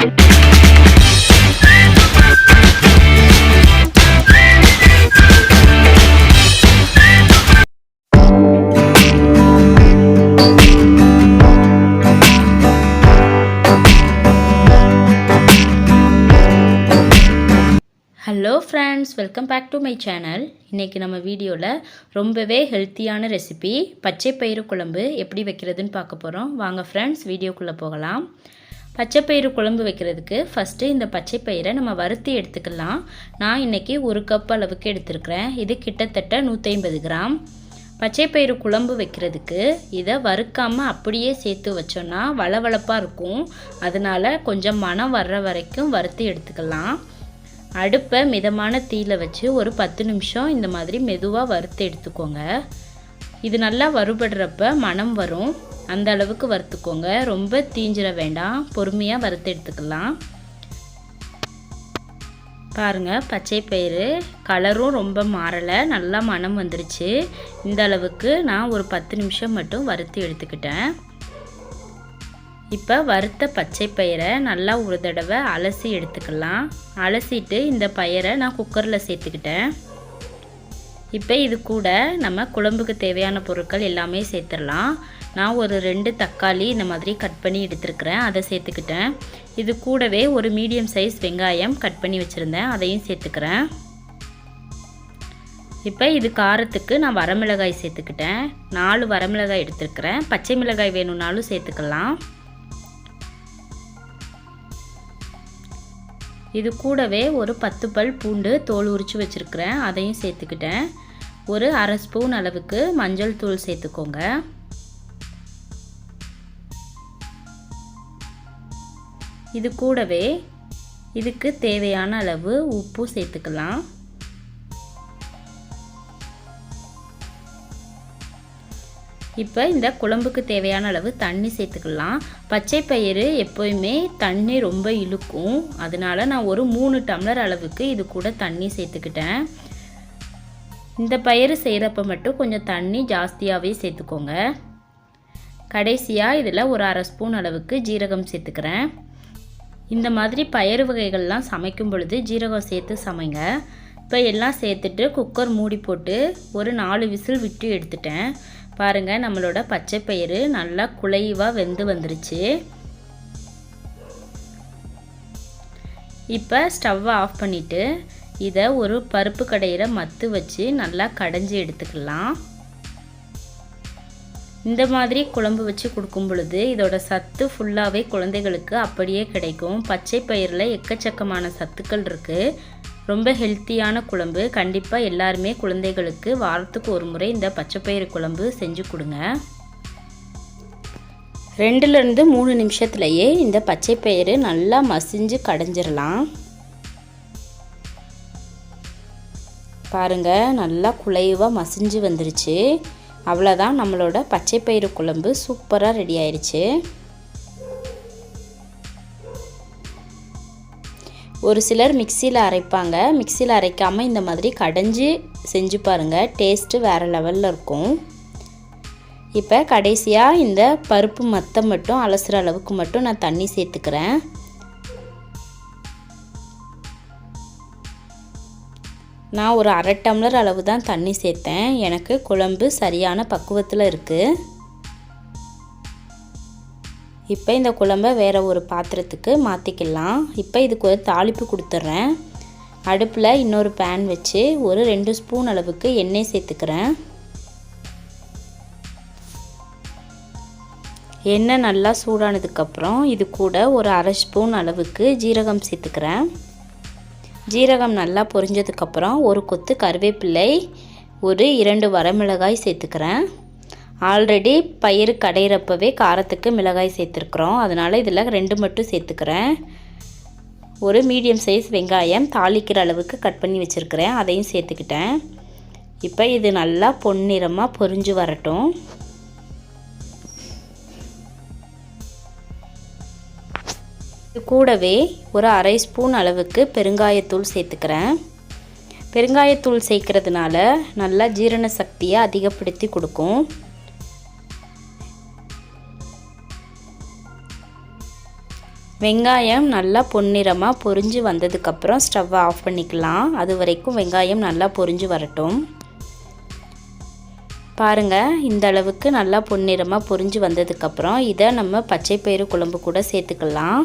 Hello friends, welcome back to my channel. இன்றைக்கி நம்ம வீடியோவில் ரொம்பவே ஹெல்த்தியான ரெசிபி பச்சை பயிறு குழம்பு எப்படி வைக்கிறதுன்னு பார்க்க போகிறோம். வாங்க ஃப்ரெண்ட்ஸ், வீடியோக்குள்ளே போகலாம். பச்சை பயிறு குழம்பு வைக்கிறதுக்கு ஃபஸ்ட்டு இந்த பச்சை பயிரை நம்ம வறுத்து எடுத்துக்கலாம். நான் இன்றைக்கி 1 கப் அளவுக்கு எடுத்துருக்கிறேன். இது கிட்டத்தட்ட 150 கிராம். பச்சை பயிறு குழம்பு வைக்கிறதுக்கு இதை வறுக்காமல் அப்படியே சேர்த்து வச்சோன்னா வளவளப்பாக இருக்கும். அதனால் கொஞ்சம் மணம் வர்ற வரைக்கும் வறுத்து எடுத்துக்கலாம். அடுப்பை மிதமான தீயில வச்சு ஒரு 10 நிமிஷம் இந்த மாதிரி மெதுவாக வறுத்து எடுத்துக்கோங்க. இது நல்லா வறுபடுறப்ப மணம் வரும், அந்த அளவுக்கு வறுத்துக்கோங்க. ரொம்ப தீஞ்சிட வேண்டாம், பொறுமையாக வறுத்து எடுத்துக்கலாம். பாருங்கள், பச்சை பயிறு கலரும் ரொம்ப மாறலை, நல்லா மணம் வந்துருச்சு. இந்த அளவுக்கு நான் ஒரு 10 நிமிஷம் மட்டும் வறுத்து எடுத்துக்கிட்டேன். இப்போ வறுத்த பச்சை பயிரை நல்லா ஒரு தடவை அலசி எடுத்துக்கலாம். அலசிட்டு இந்த பயிரை நான் குக்கரில் சேர்த்துக்கிட்டேன். இப்போ இது கூட நம்ம குழம்புக்கு தேவையான பொருட்கள் எல்லாமே சேர்த்துடலாம். நான் ஒரு 2 தக்காளி இந்த மாதிரி கட் பண்ணி எடுத்துருக்கிறேன், அதை சேர்த்துக்கிட்டேன். இது கூடவே ஒரு மீடியம் சைஸ் வெங்காயம் கட் பண்ணி வச்சுருந்தேன், அதையும் சேர்த்துக்கிறேன். இப்போ இது காரத்துக்கு நான் வரமிளகாய் சேர்த்துக்கிட்டேன். 4 வரமிளகாய் எடுத்துருக்கிறேன். பச்சை மிளகாய் வேணும்னாலும் சேர்த்துக்கலாம். இது கூடவே ஒரு 10 பல் பூண்டு தோல் உரித்து வச்சுருக்கிறேன், அதையும் சேர்த்துக்கிட்டேன். ஒரு அரை ஸ்பூன் அளவுக்கு மஞ்சள் தூள் சேர்த்துக்கோங்க. இது கூடவே இதுக்கு தேவையான அளவு உப்பு சேர்த்துக்கலாம். இப்போ இந்த குழம்புக்கு தேவையான அளவு தண்ணி சேர்த்துக்கலாம். பச்சை பயிறு எப்போயுமே தண்ணி ரொம்ப இழுக்கும், அதனால் நான் ஒரு 3 டம்ளர் அளவுக்கு இது கூட தண்ணி சேர்த்துக்கிட்டேன். இந்த பயிறு செய்கிறப்ப மட்டும் கொஞ்சம் தண்ணி ஜாஸ்தியாகவே சேர்த்துக்கோங்க. கடைசியாக இதில் ஒரு அரை ஸ்பூன் அளவுக்கு ஜீரகம் சேர்த்துக்கிறேன். இந்த மாதிரி பயிறு வகைகள்லாம் சமைக்கும் பொழுது ஜீரகம் சேர்த்து சமைங்க. இப்போ எல்லாம் சேர்த்துட்டு குக்கர் மூடி போட்டு ஒரு 4 விசில் விட்டு எடுத்துட்டேன். பாருங்கள், நம்மளோட பச்சை பயிறு நல்லா குழைவாக வெந்து வந்துருச்சு. இப்போ ஸ்டவ்வை ஆஃப் பண்ணிவிட்டு இதை ஒரு பருப்பு கடையில் மத்து வச்சு நல்லா கடைஞ்சி எடுத்துக்கலாம். இந்த மாதிரி குழம்பு வச்சு கொடுக்கும் பொழுது இதோட சத்து ஃபுல்லாகவே குழந்தைகளுக்கு அப்படியே கிடைக்கும். பச்சை பயிரில் எக்கச்சக்கமான சத்துக்கள் இருக்குது. ரொம்ப ஹெல்த்தியான குழம்பு. கண்டிப்பாக எல்லாருமே குழந்தைகளுக்கு வாரத்துக்கு ஒரு முறை இந்த பச்சைப்பயிறு குழம்பு செஞ்சு கொடுங்க. 2லேருந்து 3 நிமிஷத்துலையே இந்த பச்சைப்பயிறு நல்லா மசிஞ்சு கடைஞ்சிடலாம். பாருங்கள், நல்லா குழைவாக மசிஞ்சு வந்துருச்சு. அவ்வளோதான், நம்மளோட பச்சைப்பயிறு குழம்பு சூப்பராக ரெடி ஆயிடுச்சு. ஒரு சிலர் மிக்சியில் அரைப்பாங்க, மிக்சியில் அரைக்காமல் இந்த மாதிரி கடைஞ்சி செஞ்சு பாருங்கள், டேஸ்ட்டு வேறு லெவலில் இருக்கும். இப்போ கடைசியாக இந்த பருப்பு மத்தை மட்டும் அலசுகிற அளவுக்கு மட்டும் நான் தண்ணி சேர்த்துக்கிறேன். நான் ஒரு அரை டம்ளர் அளவு தான் தண்ணி சேர்த்தேன். எனக்கு குழம்பு சரியான பக்குவத்தில் இருக்குது. இப்போ இந்த குழம்பை வேறு ஒரு பாத்திரத்துக்கு மாற்றிக்கலாம். இப்போ இதுக்கு ஒரு தாளிப்பு கொடுத்துட்றேன். அடுப்பில் இன்னொரு பேன் வச்சு ஒரு 2 ஸ்பூன் அளவுக்கு எண்ணெய் சேர்த்துக்கிறேன். எண்ணெய் நல்லா சூடானதுக்கப்புறம் இது கூட ஒரு அரை ஸ்பூன் அளவுக்கு ஜீரகம் சேர்த்துக்கிறேன். ஜீரகம் நல்லா பொரிஞ்சதுக்கப்புறம் ஒரு கொத்து கருவேப்பிலை, ஒரு 2 வரமிளகாய் சேர்த்துக்கிறேன். ஆல்ரெடி பயிறு கடையிறப்பவே காரத்துக்கு மிளகாய் சேர்த்துருக்குறோம், அதனால் இதில் 2 மட்டும் சேர்த்துக்கிறேன். ஒரு மீடியம் சைஸ் வெங்காயம் தாளிக்கிற அளவுக்கு கட் பண்ணி வச்சுருக்கிறேன், அதையும் சேர்த்துக்கிட்டேன். இப்போ இது நல்லா பொன்னிறமாக பொரிஞ்சு வரட்டும். இது கூடவே ஒரு அரை ஸ்பூன் அளவுக்கு பெருங்காயத்தூள் சேர்த்துக்கிறேன். பெருங்காயத்தூள் சேர்க்கறதுனால நல்லா ஜீரண சக்தியை அதிகப்படுத்தி கொடுக்கும். வெங்காயம் நல்லா பொன்னிறமாக பொரிஞ்சு வந்ததுக்கப்புறம் ஸ்டவ்வை ஆஃப் பண்ணிக்கலாம். அது வரைக்கும் வெங்காயம் நல்லா பொரிஞ்சு வரட்டும். பாருங்கள், இந்த அளவுக்கு நல்லா பொன்னிறமாக பொரிஞ்சு வந்ததுக்கப்புறம் இதை நம்ம பச்சை பயிறு குழம்பு கூட சேர்த்துக்கலாம்.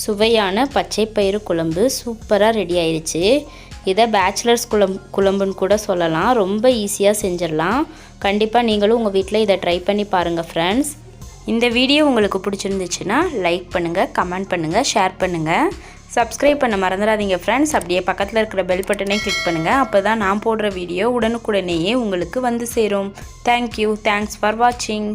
சுவையான பச்சை பயிறு குழம்பு சூப்பராக ரெடி ஆயிடுச்சு. இதை பேச்சுலர்ஸ் குழம்புன்னு கூட சொல்லலாம். ரொம்ப ஈஸியாக செஞ்சிடலாம். கண்டிப்பாக நீங்களும் உங்கள் வீட்டில் இதை ட்ரை பண்ணி பாருங்கள் ஃப்ரெண்ட்ஸ். இந்த வீடியோ உங்களுக்கு பிடிச்சிருந்துச்சுன்னா லைக் பண்ணுங்கள், கமெண்ட் பண்ணுங்கள், ஷேர் பண்ணுங்கள். சப்ஸ்கிரைப் பண்ண மறந்துடாதீங்க ஃப்ரெண்ட்ஸ். அப்படியே பக்கத்தில் இருக்கிற பெல் பட்டனை கிளிக் பண்ணுங்கள். அப்போ தான் நான் போடுற வீடியோ உடனுக்குடனேயே உங்களுக்கு வந்து சேரும். தேங்க்யூ. தேங்க்ஸ் ஃபார் வாட்சிங்.